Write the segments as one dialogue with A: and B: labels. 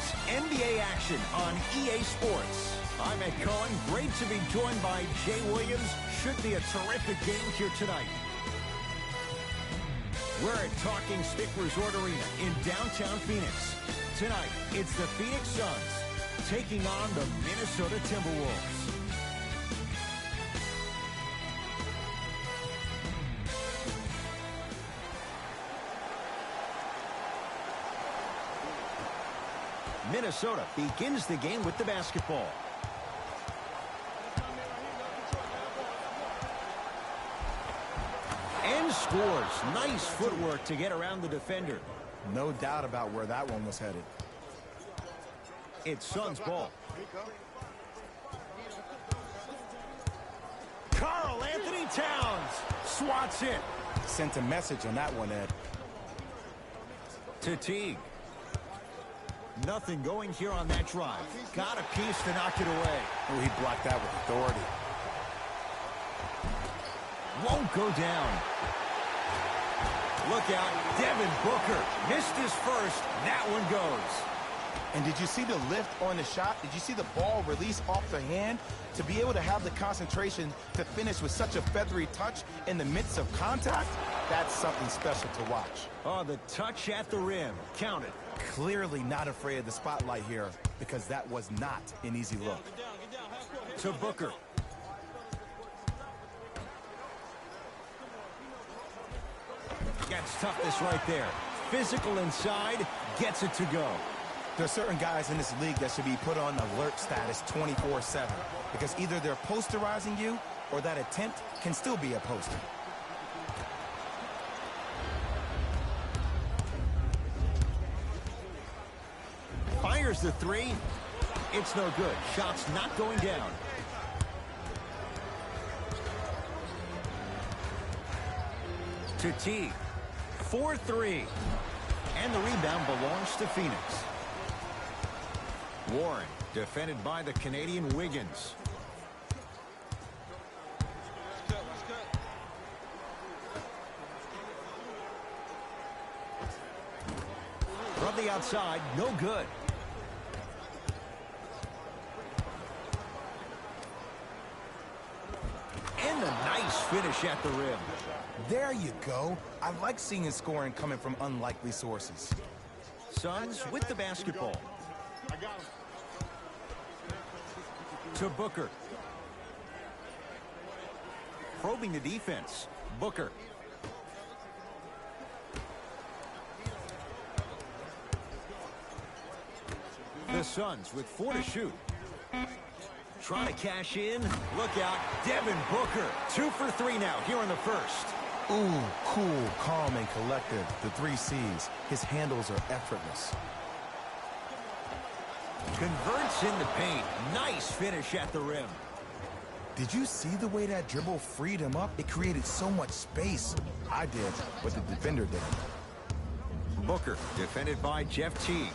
A: It's NBA action on EA Sports. I'm Ed Cohen. Great to be joined by Jay Williams. Should be a terrific game here tonight. We're at Talking Stick Resort Arena in downtown Phoenix. Tonight, it's the Phoenix Suns taking on the Minnesota Timberwolves. Minnesota begins the game with the basketball. And scores. Nice footwork to get around the defender.
B: No doubt about where that one was headed.
A: It's Suns ball. Karl Anthony Towns swats it.
B: Sent a message on that one, Ed.
A: To Teague. Nothing going here on that drive. Got a piece to knock it away.
B: Oh, he blocked that with authority.
A: Won't go down. Look out, Devin Booker missed his first. That one goes.
B: And did you see the lift on the shot? Did you see the ball release off the hand? To be able to have the concentration to finish with such a feathery touch in the midst of contact, that's something special to watch.
A: Oh, the touch at the rim. Count it.
B: Clearly not afraid of the spotlight here because that was not an easy look.
A: To Booker. Gets toughness right there. Physical inside, gets it to go.
B: There are certain guys in this league that should be put on alert status 24/7 because either they're posterizing you or that attempt can still be a poster.
A: Fires the three. It's no good. Shot's not going down. To Teague. 4-3. And the rebound belongs to Phoenix. Warren, defended by the Canadian Wiggins. From the outside, no good. And a nice finish at the rim.
B: There you go. I like seeing scoring coming from unlikely sources.
A: Suns with the basketball. To Booker. Probing the defense. Booker. The Suns with 4 to shoot. Trying to cash in. Look out. Devin Booker. 2 for 3 now here in the first.
B: Ooh, cool, calm, and collected. The 3 C's. His handles are effortless.
A: Converts in the paint. Nice finish at the rim.
B: Did you see the way that dribble freed him up? It created so much space. I did, but the defender didn't.
A: Booker, defended by Jeff Teague.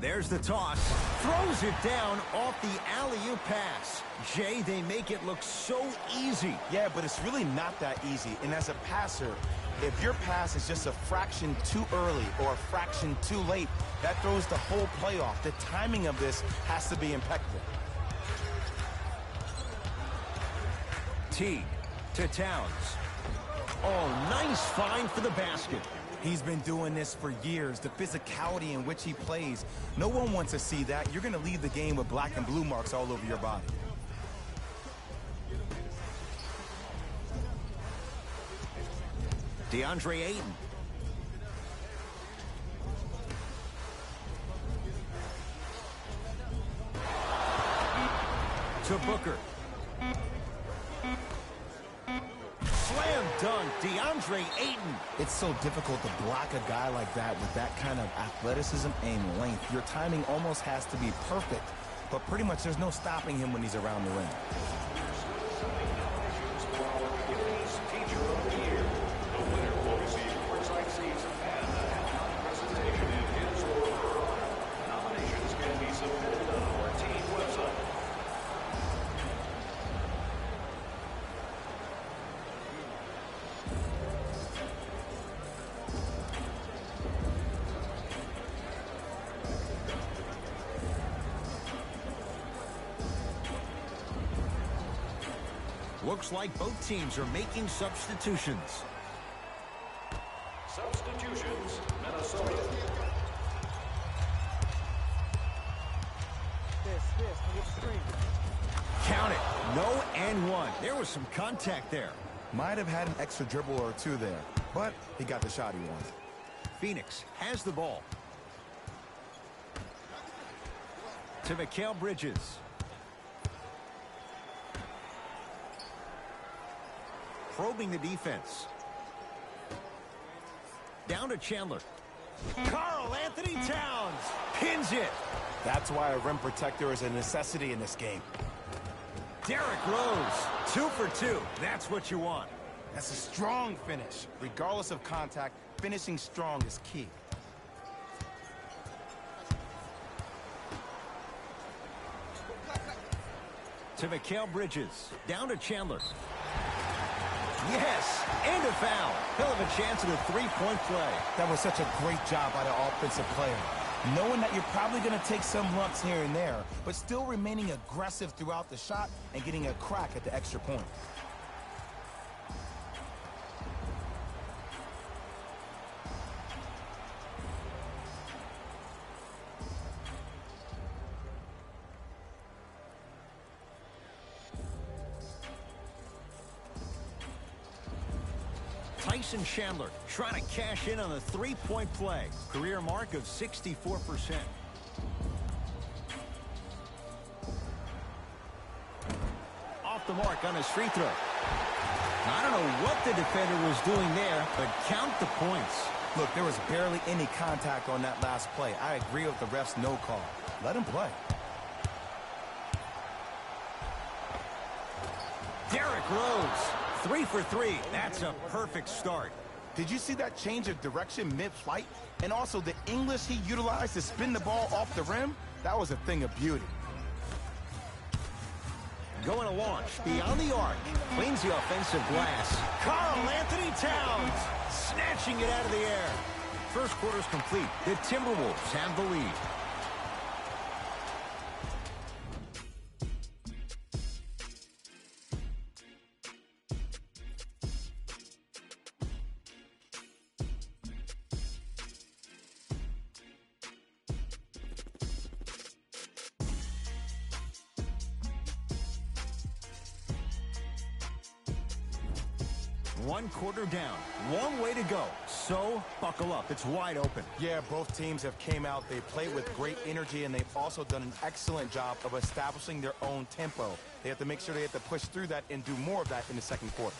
A: There's the toss. Throws it down off the alley-oop pass. Jay, they make it look so easy.
B: Yeah, but it's really not that easy. And as a passer, if your pass is just a fraction too early or a fraction too late, that throws the whole play off. The timing of this has to be impeccable.
A: Teague to Towns. Oh, nice find for the basket.
B: He's been doing this for years. The physicality in which he plays. No one wants to see that. You're going to leave the game with black and blue marks all over your body.
A: DeAndre Ayton. To Booker. Slam dunk, DeAndre Ayton.
B: It's so difficult to block a guy like that with that kind of athleticism and length. Your timing almost has to be perfect, but pretty much there's no stopping him when he's around the rim.
A: Looks like both teams are making substitutions.
C: Substitutions, Minnesota.
A: Count it. No and one. There was some contact there.
B: Might have had an extra dribble or two there, but he got the shot he wanted.
A: Phoenix has the ball. To Mikal Bridges. Probing the defense. Down to Chandler. Karl Anthony Towns pins it.
B: That's why a rim protector is a necessity in this game.
A: Derrick Rose, 2 for 2. That's what you want.
B: That's a strong finish. Regardless of contact, finishing strong is key.
A: To Mikal Bridges. Down to Chandler. Yes, and a foul. He'll have a chance at a three-point play.
B: That was such a great job by the offensive player. Knowing that you're probably going to take some lumps here and there, but still remaining aggressive throughout the shot and getting a crack at the extra point.
A: Tyson Chandler trying to cash in on a three-point play. Career mark of 64%. Off the mark on his free throw. I don't know what the defender was doing there, but count the points.
B: Look, there was barely any contact on that last play. I agree with the ref's no call. Let him play.
A: Derrick Rose, 3 for 3. That's a perfect start.
B: Did you see that change of direction mid-flight? And also the English he utilized to spin the ball off the rim? That was a thing of beauty.
A: Going to launch beyond the arc. Cleans the offensive glass. Karl Anthony Towns snatching it out of the air. First quarter's complete. The Timberwolves have the lead. One quarter down. Long way to go. So, buckle up. It's wide open.
B: Yeah, both teams have came out. They played with great energy, and they've also done an excellent job of establishing their own tempo. They have to make sure they have to push through that and do more of that in the second quarter.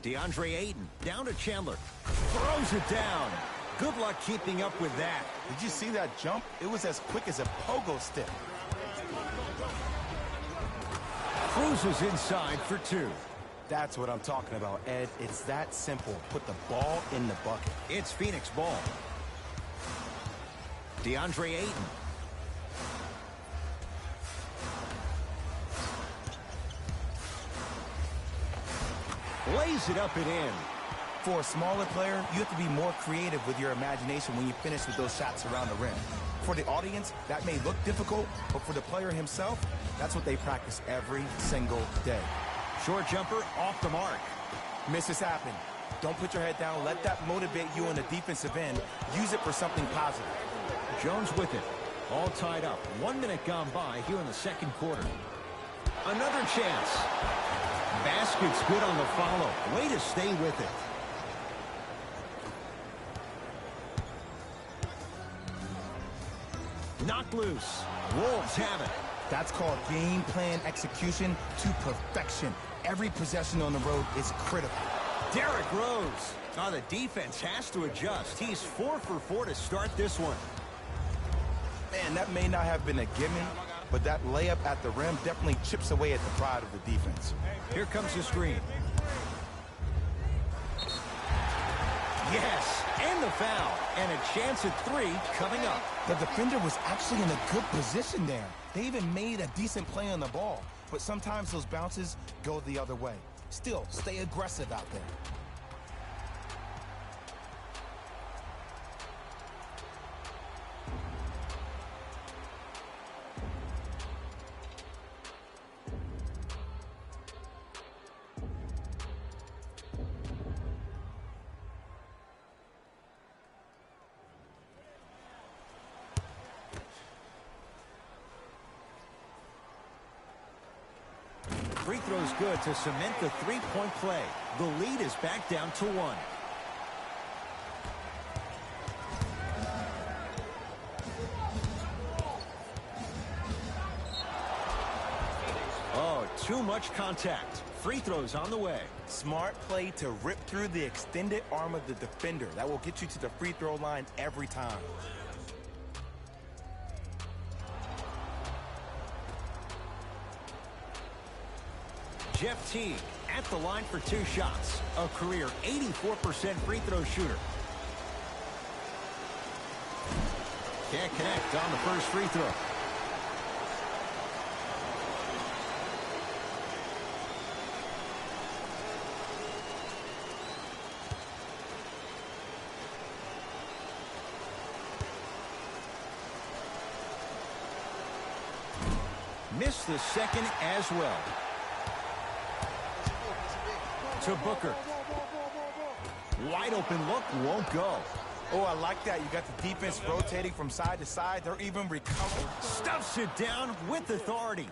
A: DeAndre Ayton down to Chandler. Throws it down. Good luck keeping up with that.
B: Did you see that jump? It was as quick as a pogo stick.
A: Cruises inside for two.
B: That's what I'm talking about, Ed. It's that simple. Put the ball in the bucket.
A: It's Phoenix ball. DeAndre Ayton. Lays it up and in.
B: For a smaller player, you have to be more creative with your imagination when you finish with those shots around the rim. For the audience, that may look difficult, but for the player himself, that's what they practice every single day.
A: Short jumper off the mark.
B: Misses happen. Don't put your head down. Let that motivate you on the defensive end. Use it for something positive.
A: Jones with it. All tied up. 1 minute gone by here in the second quarter. Another chance. Basket's good on the follow. Way to stay with it. Knocked loose. Wolves have it.
B: That's called game plan execution to perfection. Every possession on the road is critical.
A: Derrick Rose. Oh, the defense has to adjust. He's 4 for 4 to start this one.
B: Man, that may not have been a gimme, but that layup at the rim definitely chips away at the pride of the defense.
A: Here comes the screen. Yes, and the foul. And a chance at 3 coming up.
B: The defender was actually in a good position there. They even made a decent play on the ball. But sometimes those bounces go the other way. Still, stay aggressive out there.
A: Free throw's good to cement the three-point play. The lead is back down to 1. Oh, too much contact. Free throws on the way.
B: Smart play to rip through the extended arm of the defender. That will get you to the free throw line every time.
A: Jeff Teague at the line for 2 shots. A career 84% free throw shooter. Can't connect on the first free throw. Missed the second as well. To Booker. Wide open look, won't go.
B: Oh, I like that. You got the defense rotating from side to side. They're even recovering.
A: Stuffs it down with authority.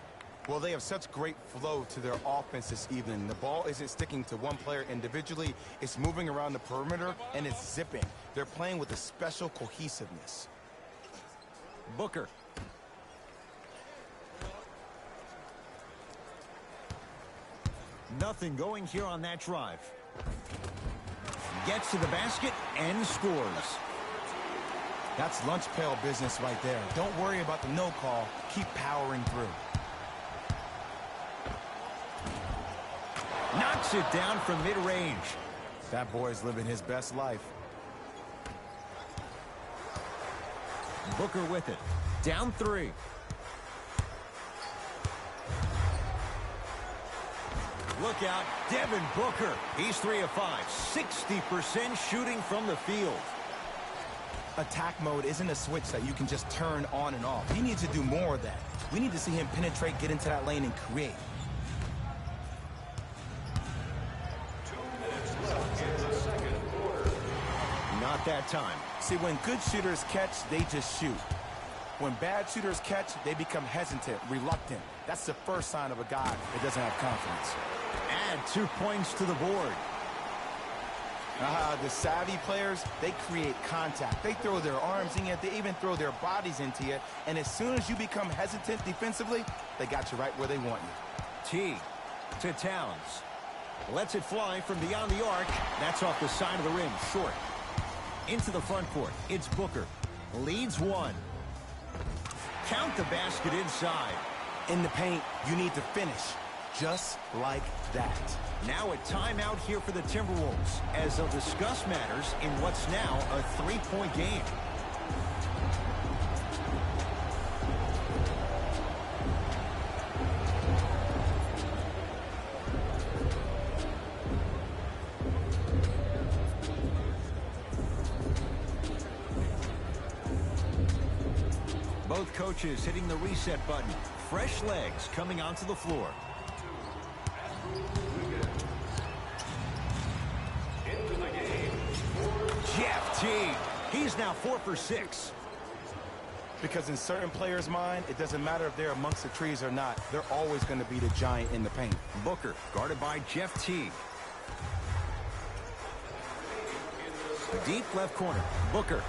B: Well, they have such great flow to their offense this evening. The ball isn't sticking to one player individually. It's moving around the perimeter, and it's zipping. They're playing with a special cohesiveness.
A: Booker. Nothing going here on that drive. Gets to the basket and scores.
B: That's lunch pail business right there. Don't worry about the no call. Keep powering through.
A: Knocks it down from mid-range.
B: That boy's living his best life.
A: Booker with it. Down 3. Look out, Devin Booker. He's 3 of 5. 60% shooting from the field.
B: Attack mode isn't a switch that you can just turn on and off. He needs to do more of that. We need to see him penetrate, get into that lane, and create.
C: 2 minutes left in the second quarter.
A: Not that time.
B: See, when good shooters catch, they just shoot. When bad shooters catch, they become hesitant, reluctant. That's the first sign of a guy that doesn't have confidence.
A: Add 2 points to the board.
B: The savvy players, they create contact. They throw their arms in it. They even throw their bodies into it. And as soon as you become hesitant defensively, they got you right where they want you.
A: Teague to Towns. Lets it fly from beyond the arc. That's off the side of the rim, short. Into the front court. It's Booker. Leads 1. Count the basket inside.
B: In the paint, you need to finish. Just like that.
A: Now a timeout here for the Timberwolves as they'll discuss matters in what's now a 3-point game. Both coaches hitting the reset button. Fresh legs coming onto the floor. Jeff Teague. He's now 4 for 6.
B: Because in certain players' mind, it doesn't matter if they're amongst the trees or not. They're always going to be the giant in the paint.
A: Booker guarded by Jeff Teague. Deep left corner. Booker.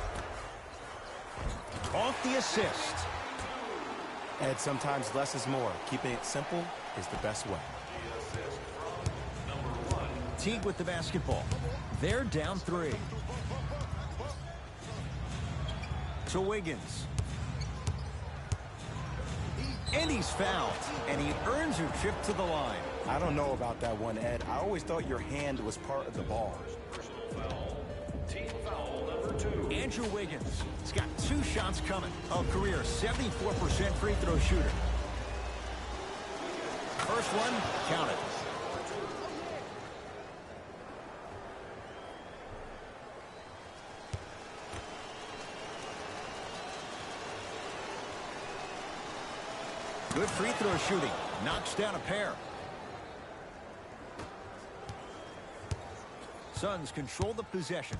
A: Off the assist.
B: And sometimes less is more. Keeping it simple is the best way.
A: Teague with the basketball. They're down 3. To Wiggins. And he's fouled. And he earns a trip to the line.
B: I don't know about that one, Ed. I always thought your hand was part of the ball.
C: Team foul number 2.
A: Andrew Wiggins. He's got 2 shots coming. A career 74% free throw shooter. First one, count it. Good free throw shooting. Knocks down a pair. Suns control the possession.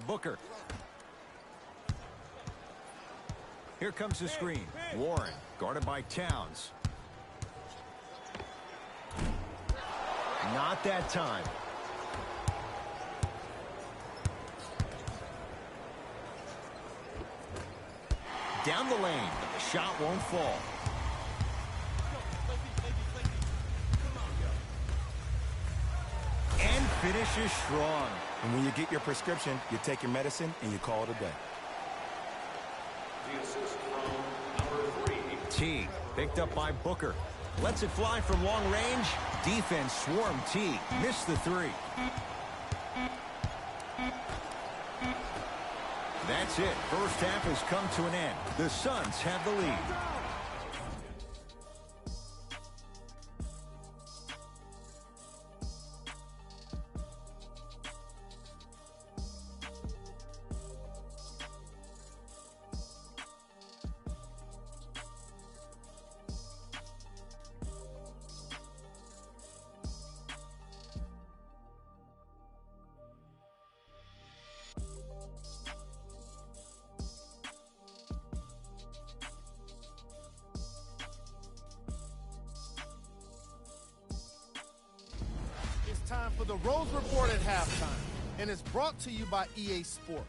A: Booker. Here comes the screen. Warren guarded by Towns. Not that time. Down the lane, but the shot won't fall. And finishes strong.
B: And when you get your prescription, you take your medicine and you call it a day.
C: The assist from number 3.
A: T, picked up by Booker. Lets it fly from long range. Defense swarmed T. Missed the three. That's it. First half has come to an end. The Suns have the lead.
D: Time for the Rose Report at halftime, and it's brought to you by EA Sports.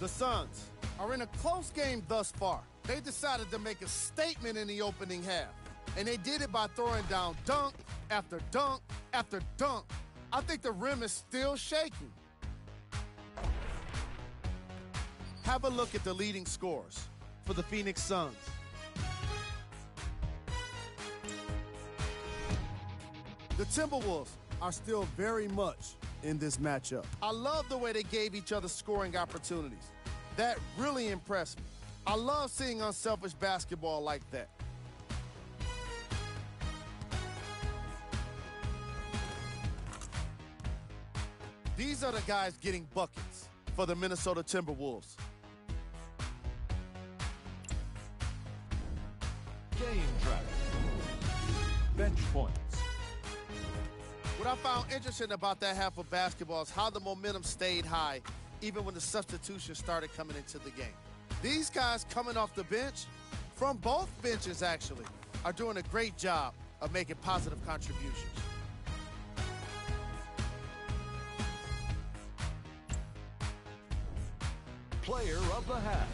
D: The Suns are in a close game thus far. They decided to make a statement in the opening half, and they did it by throwing down dunk after dunk after dunk. I think the rim is still shaking. Have a look at the leading scorers for the Phoenix Suns. The Timberwolves are still very much in this matchup. I love the way they gave each other scoring opportunities. That really impressed me. I love seeing unselfish basketball like that. These are the guys getting buckets for the Minnesota Timberwolves.
E: Game track. Bench points.
D: What I found interesting about that half of basketball is how the momentum stayed high even when the substitutions started coming into the game. These guys coming off the bench, from both benches actually, are doing a great job of making positive contributions.
E: Player of the half.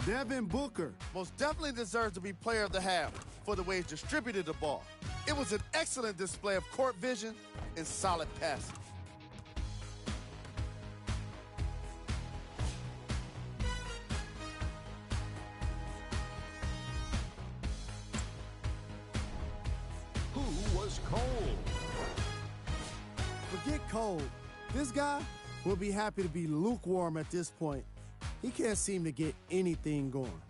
D: Devin Booker most definitely deserves to be player of the half for the way he distributed the ball. It was an excellent display of court vision and solid passing.
E: Who was cold?
F: Forget cold. This guy will be happy to be lukewarm at this point. He can't seem to get anything going.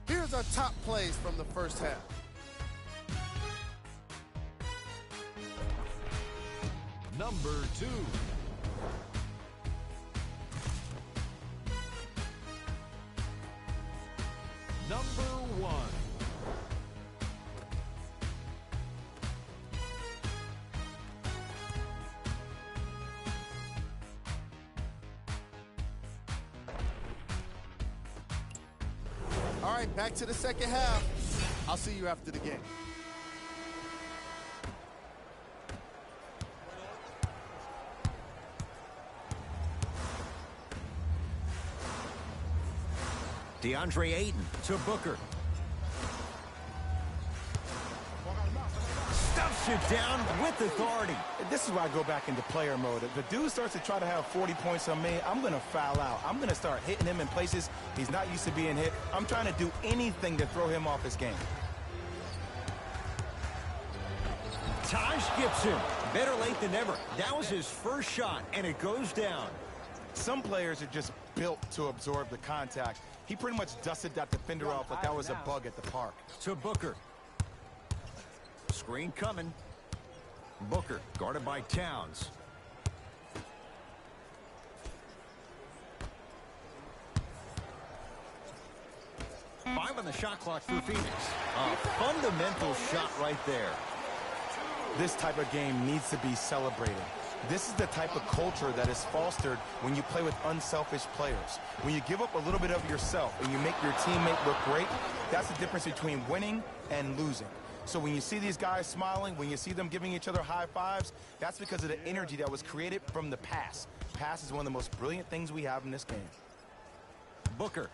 D: Here's our top plays from the first half.
E: Number 2. Number 1.
D: All right, back to the second half. I'll see you after the game.
A: DeAndre Ayton to Booker. Stuffs it down with authority.
B: This is why I go back into player mode. If the dude starts to try to have 40 points on me, I'm going to foul out. I'm going to start hitting him in places he's not used to being hit. I'm trying to do anything to throw him off his game.
A: Taj Gibson, better late than never. That was his first shot, and it goes down.
B: Some players are just built to absorb the contact. He pretty much dusted that defender off like that was a bug at the park.
A: To Booker. Screen coming. Booker guarded by Towns. Five on the shot clock for Phoenix. A fundamental shot right there.
B: This type of game needs to be celebrated. This is the type of culture that is fostered when you play with unselfish players. When you give up a little bit of yourself and you make your teammate look great, that's the difference between winning and losing. So when you see these guys smiling, when you see them giving each other high fives, that's because of the energy that was created from the pass. Pass is one of the most brilliant things we have in this game.
A: Booker.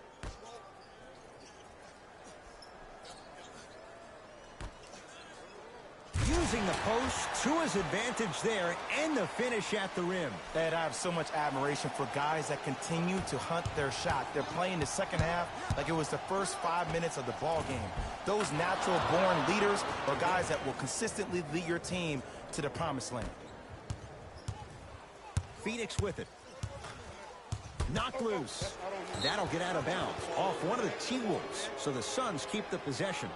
A: Using the post to his advantage there, and the finish at the rim.
B: Ed, I have so much admiration for guys that continue to hunt their shot. They're playing the second half like it was the first 5 minutes of the ball game. Those natural-born leaders are guys that will consistently lead your team to the promised land.
A: Phoenix with it. Knocked loose. That'll get out of bounds off one of the T-Wolves, so the Suns keep the possession.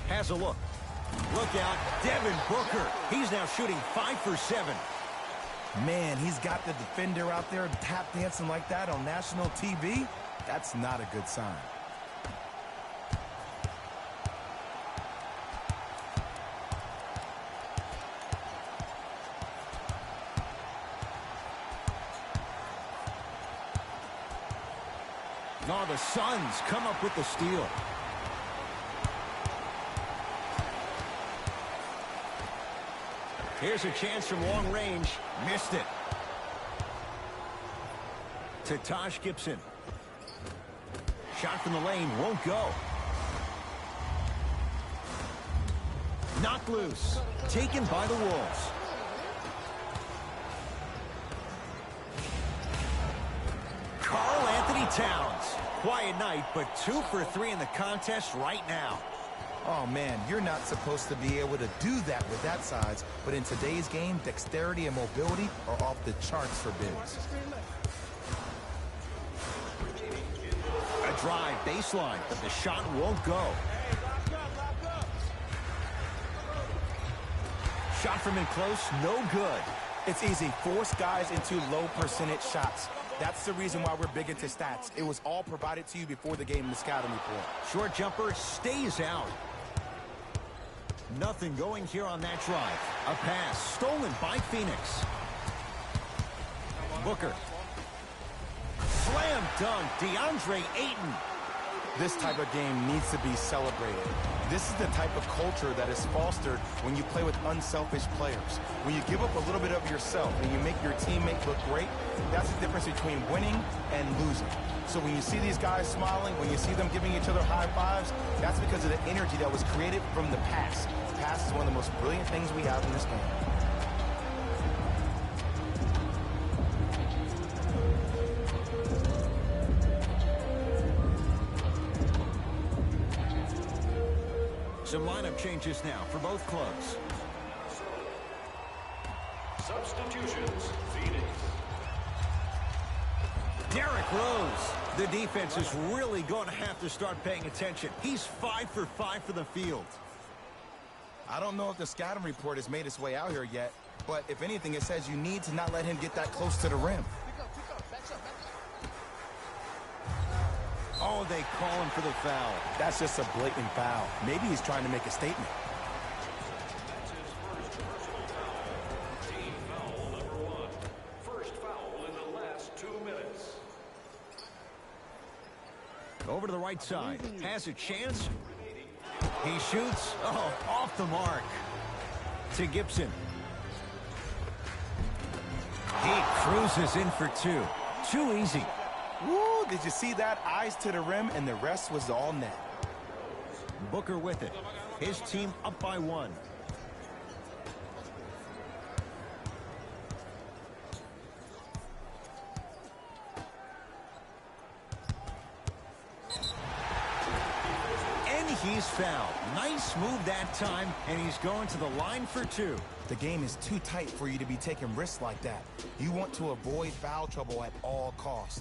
A: Has a look. Look out, Devin Booker. He's now shooting 5 for 7.
B: Man, he's got the defender out there tap dancing like that on national TV. That's not a good sign.
A: No, the Suns come up with the steal. Here's a chance from long range. Missed it. To Taj Gibson. Shot from the lane won't go. Knocked loose. Taken by the Wolves. Karl Anthony Towns. Quiet night, but 2 for 3 in the contest right now.
B: Oh, man, you're not supposed to be able to do that with that size, but in today's game, dexterity and mobility are off the charts for bigs.
A: A drive baseline, but the shot won't go. Shot from in close, no good.
B: It's easy. Force guys into low percentage shots. That's the reason why we're big into stats. It was all provided to you before the game in the scouting report.
A: Short jumper stays out. Nothing going here on that drive. A pass stolen by Phoenix. Booker. Slam dunk, DeAndre Ayton.
B: This type of game needs to be celebrated. This is the type of culture that is fostered when you play with unselfish players. When you give up a little bit of yourself and you make your teammate look great, that's the difference between winning and losing. So when you see these guys smiling, when you see them giving each other high fives, that's because of the energy that was created from the pass. Pass is one of the most brilliant things we have in this game.
A: Some lineup changes now for both clubs.
C: Substitutions, Phoenix.
A: Derrick Rose. The defense is really going to have to start paying attention. He's 5 for 5 for the field.
B: I don't know if the scouting report has made its way out here yet, but if anything, it says you need to not let him get that close to the rim.
A: Oh, they call him for the foul.
B: That's just a blatant foul. Maybe he's trying to make a statement.
C: That's his first personal foul. Team foul number 1. First foul in the last 2 minutes.
A: Over to the right side. Has a chance. He shoots. Oh, off the mark. To Gibson. He cruises in for 2. Too easy.
B: Woo, did you see that? Eyes to the rim, and the rest was all net.
A: Booker with it. His team up by 1. And he's fouled. Nice move that time, and he's going to the line for 2.
B: The game is too tight for you to be taking risks like that. You want to avoid foul trouble at all costs.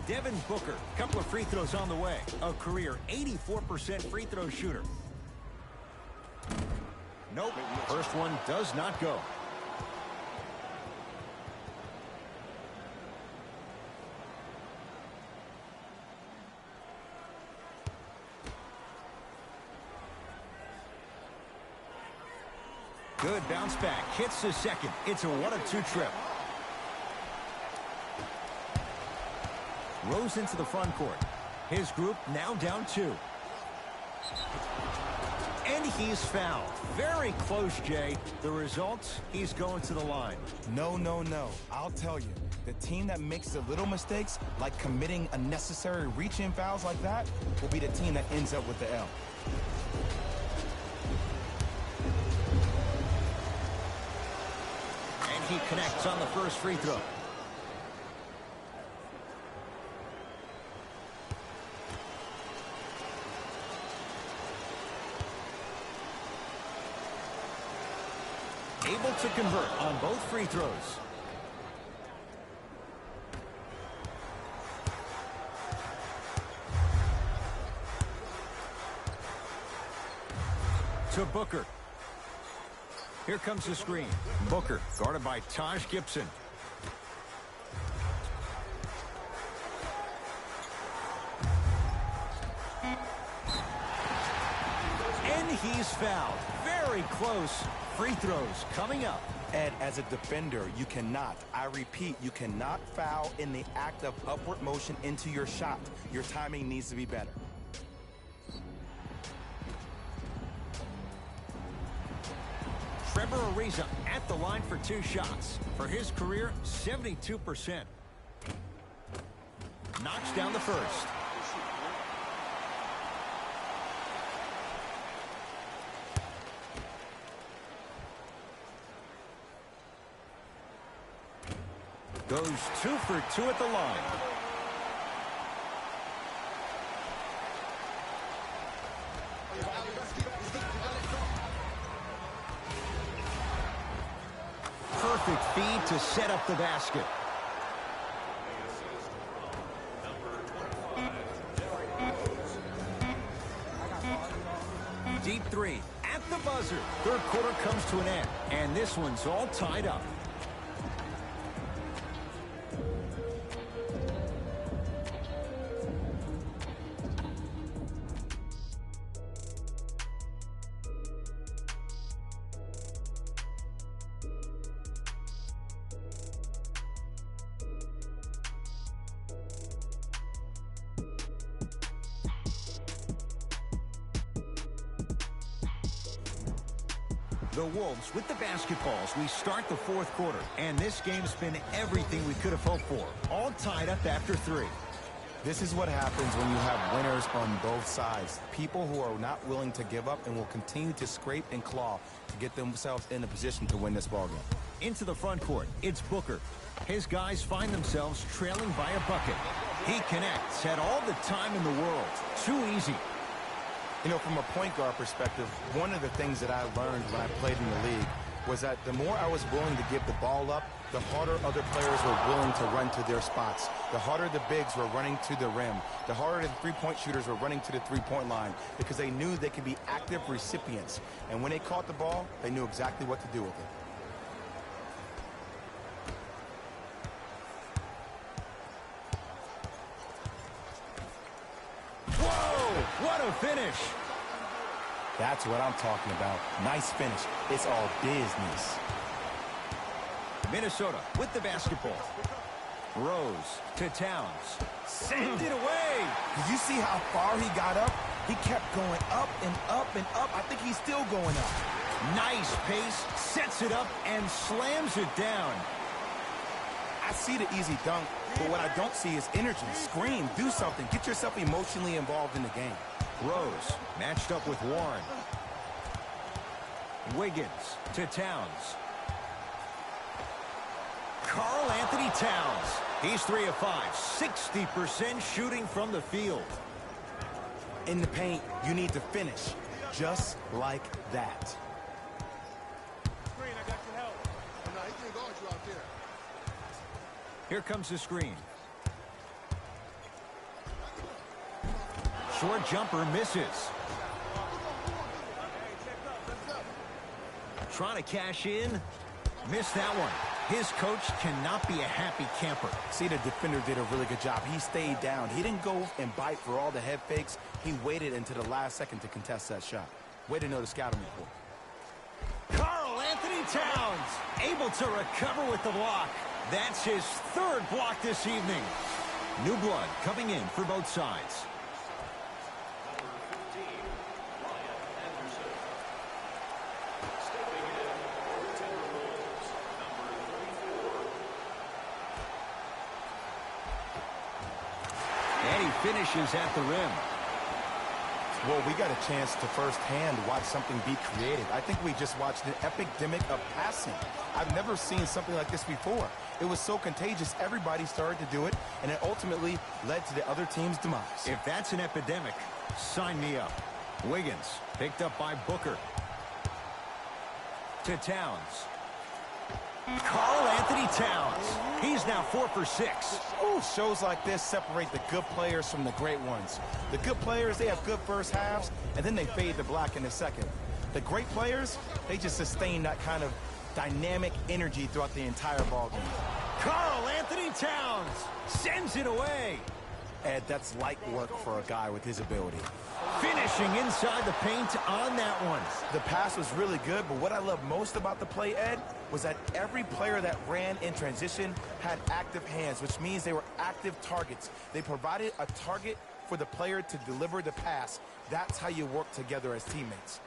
A: Devin Booker, couple of free throws on the way. A career 84% free throw shooter. Nope, first one does not go. Good bounce back. Hits the second. It's a 1-of-2 trip. Rose into the front court. His group now down 2. And he's fouled. Very close, Jay. The result, he's going to the line.
B: No, no, no. I'll tell you. The team that makes the little mistakes, like committing unnecessary reach-in fouls like that, will be the team that ends up with the L.
A: And he connects on the first free throw. Able to convert on both free throws. To Booker. Here comes the screen. Booker guarded by Taj Gibson. And he's fouled. Very close. Free throws coming up.
B: Ed, as a defender, you cannot, I repeat, you cannot foul in the act of upward motion into your shot. Your timing needs to be better.
A: Trevor Ariza at the line for 2 shots. For his career, 72%. Knocks down the first. Goes 2 for 2 at the line. Perfect feed to set up the basket. Deep 3 at the buzzer. Third quarter comes to an end, and this one's all tied up. The Wolves with the basketballs. We start the fourth quarter, and this game's been everything we could have hoped for. All tied up after 3.
B: This is what happens when you have winners on both sides. People who are not willing to give up and will continue to scrape and claw to get themselves in a position to win this ballgame.
A: Into the front court, it's Booker. His guys find themselves trailing by a bucket. He connects, had all the time in the world. Too easy.
B: You know, from a point guard perspective, one of the things that I learned when I played in the league was that the more I was willing to give the ball up, the harder other players were willing to run to their spots. The harder the bigs were running to the rim. The harder the three-point shooters were running to the three-point line because they knew they could be active recipients. And when they caught the ball, they knew exactly what to do with it.
A: Whoa! What a finish!
B: That's what I'm talking about. Nice finish. It's all business.
A: Minnesota with the basketball. Rose to Towns. Send it away!
B: Did you see how far he got up? He kept going up and up and up. I think he's still going up.
A: Nice pace, sets it up, and slams it down.
B: I see the easy dunk, but what I don't see is energy. Scream, do something. Get yourself emotionally involved in the game.
A: Rose matched up with Warren. Wiggins to Towns. Karl Anthony Towns. He's 3 of 5. 60% shooting from the field.
B: In the paint, you need to finish just like that.
A: Here comes the screen. Short jumper misses. Trying to cash in. Missed that one. His coach cannot be a happy camper.
B: See, the defender did a really good job. He stayed down. He didn't go and bite for all the head fakes. He waited until the last second to contest that shot. Way to know the scouting report.
A: Karl Anthony Towns able to recover with the block. That's his third block this evening. New blood coming in for both sides.
C: Stepping in for the Timberwolves, number 34.
A: And he finishes at the rim.
B: Well, we got a chance to firsthand watch something be created. I think we just watched an epidemic of passing. I've never seen something like this before. It was so contagious, everybody started to do it, and it ultimately led to the other team's demise.
A: If that's an epidemic, sign me up. Wiggins picked up by Booker. To Towns. Karl Anthony Towns. He's now 4 for 6.
B: Ooh, shows like this separate the good players from the great ones. The good players, they have good first halves, and then they fade to black in the second. The great players, they just sustain that kind of dynamic energy throughout the entire ballgame.
A: Karl Anthony Towns sends it away.
B: Ed, that's light work for a guy with his ability.
A: Finishing inside the paint on that one.
B: The pass was really good, but what I love most about the play, Ed, was that every player that ran in transition had active hands, which means they were active targets. They provided a target for the player to deliver the pass. That's how you work together as teammates.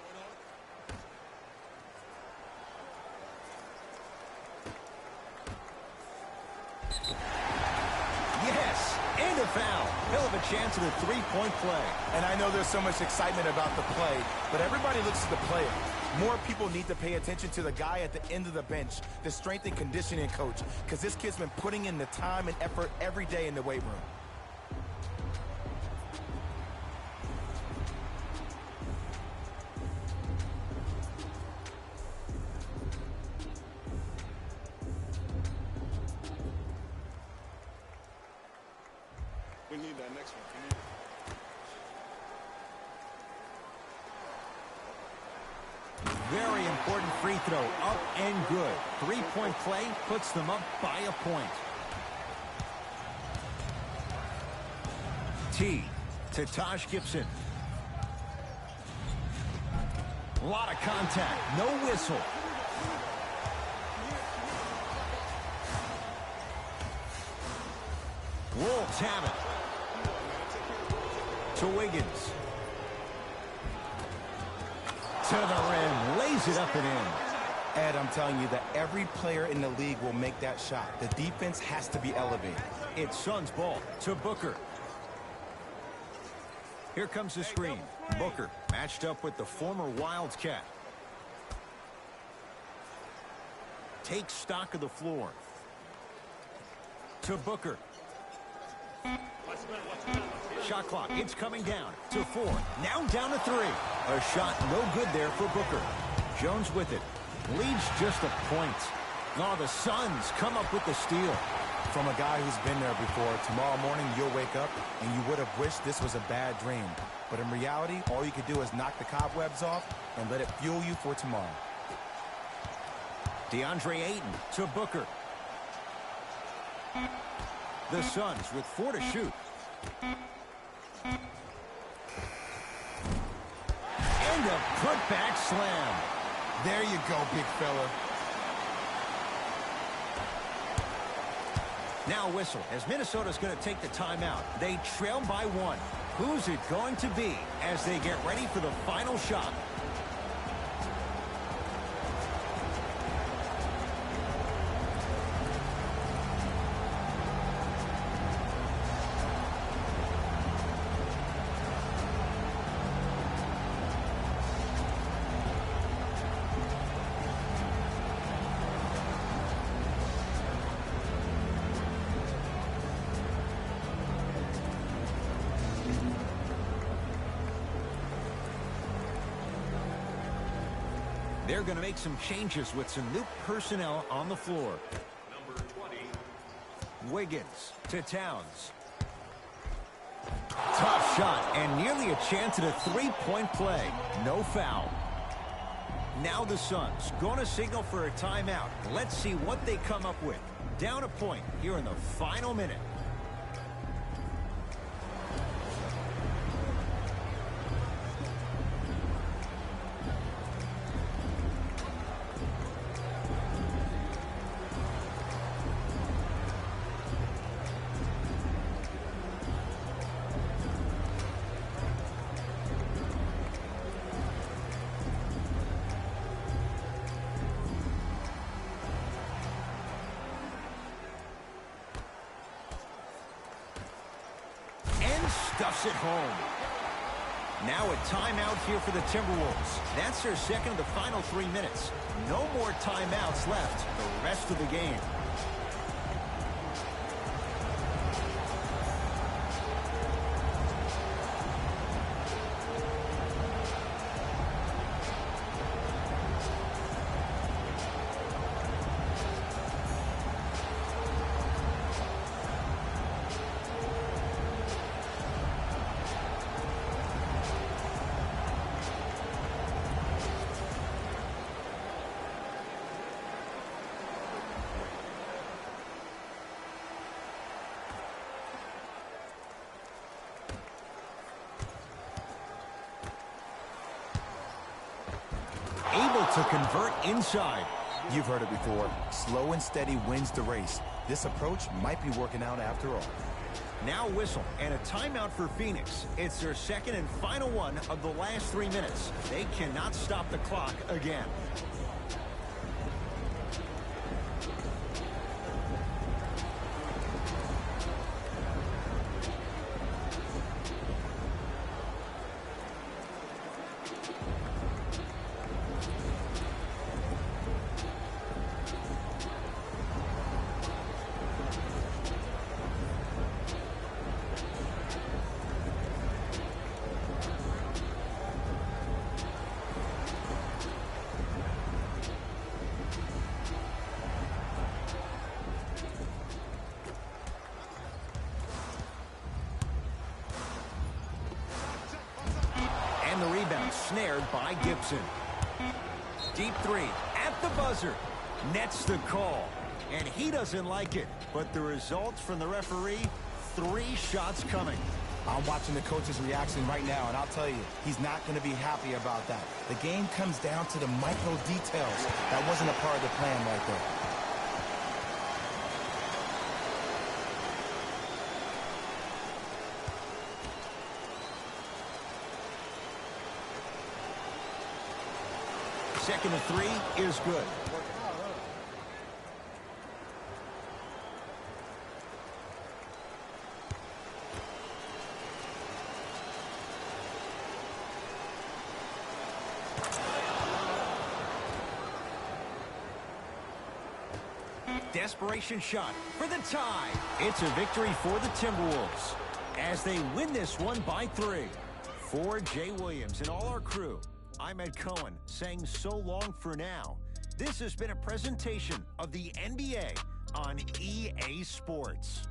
A: Yes, and a foul. He'll have a chance at a three-point play.
B: And I know there's so much excitement about the play, but everybody looks at the player. More people need to pay attention to the guy at the end of the bench, the strength and conditioning coach, because this kid's been putting in the time and effort every day in the weight room.
G: We need that next one.
A: Very important free throw, up and good. Three-point play puts them up by a point. T to Taj Gibson. A lot of contact, no whistle. Wolves have it. To Wiggins. To the rim, lays it up and in.
B: Ed, I'm telling you that every player in the league will make that shot. The defense has to be elevated.
A: It's Suns ball to Booker. Here comes the screen. Booker matched up with the former Wildcat. Takes stock of the floor. To Booker. Shot clock, it's coming down to 4. Now down to 3. A shot no good there for Booker. Jones with it. Leads just a point. Oh, the Suns come up with the steal.
B: From a guy who's been there before, tomorrow morning you'll wake up and you would have wished this was a bad dream. But in reality, all you could do is knock the cobwebs off and let it fuel you for tomorrow.
A: DeAndre Ayton to Booker. The Suns with 4 to shoot. And a putback slam.
B: There you go, big fella.
A: Now whistle as Minnesota's going to take the timeout. They trail by 1. Who's it going to be as they get ready for the final shot? They're going to make some changes with some new personnel on the floor.
C: Number 20.
A: Wiggins to Towns. Tough shot and nearly a chance at a three-point play. No foul. Now the Suns going to signal for a timeout. Let's see what they come up with. Down a point here in the final minute. stuffs it home. Now a timeout here for the Timberwolves. That's their second of the final 3 minutes. No more timeouts left the rest of the game. Able to convert inside.
B: You've heard it before. Slow and steady wins the race. This approach might be working out after all.
A: Now whistle and a timeout for Phoenix. It's their second and final one of the last 3 minutes. They cannot stop the clock again. And the rebound snared by Gibson. Deep three at the buzzer. Nets the call. And he doesn't like it. But the results from the referee, 3 shots coming.
B: I'm watching the coach's reaction right now, and I'll tell you, he's not going to be happy about that. The game comes down to the micro details. That wasn't a part of the plan right there.
A: Second and 3 is good. Desperation shot for the tie. It's a victory for the Timberwolves as they win this one by 3. For Jay Williams and all our crew, I'm Ed Cohen saying so long for now. This has been a presentation of the NBA on EA Sports.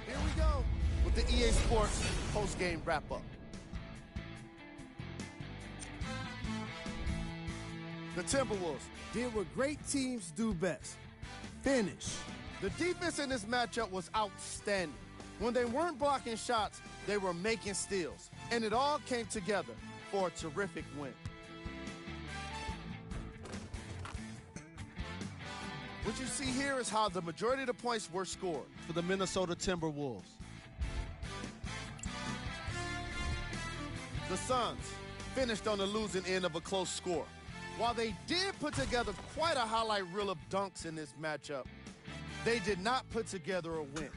D: Here we go with the EA Sports post-game wrap-up. The Timberwolves
F: Did what great teams do best. Finish.
D: The defense in this matchup was outstanding. When they weren't blocking shots, they were making steals. And it all came together for a terrific win. What you see here is how the majority of the points were scored for the Minnesota Timberwolves. The Suns finished on the losing end of a close score. While they did put together quite a highlight reel of dunks in this matchup, they did not put together a win.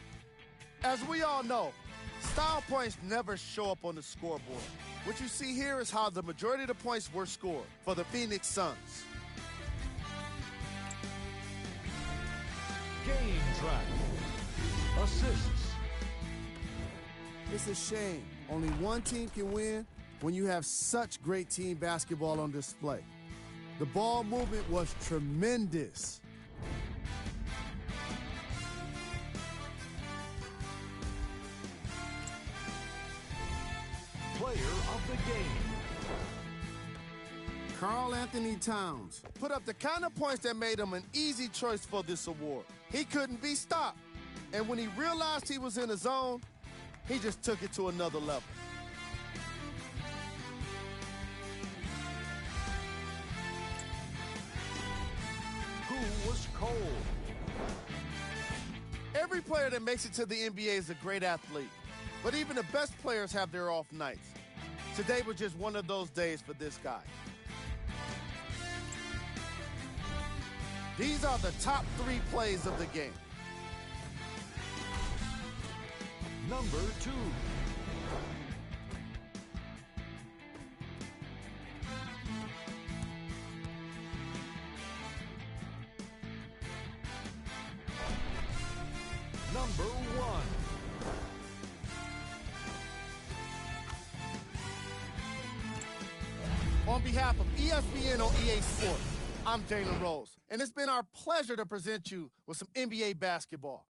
D: As we all know, style points never show up on the scoreboard. What you see here is how the majority of the points were scored for the Phoenix Suns.
E: Game track. Assists.
F: It's a shame only one team can win when you have such great team basketball on display. The ball movement was tremendous.
E: Player of the game.
F: Karl Anthony Towns.
D: Put up the kind of points that made him an easy choice for this award. He couldn't be stopped. And when he realized he was in the zone, he just took it to another level.
E: cold.
D: Every player that makes it to the NBA is a great athlete, but even the best players have their off nights. Today was just one of those days for this guy. These are the top 3 plays of the game.
E: Number 2. Number 1.
D: On behalf of ESPN on EA Sports, I'm Jalen Rose, and it's been our pleasure to present you with some NBA basketball.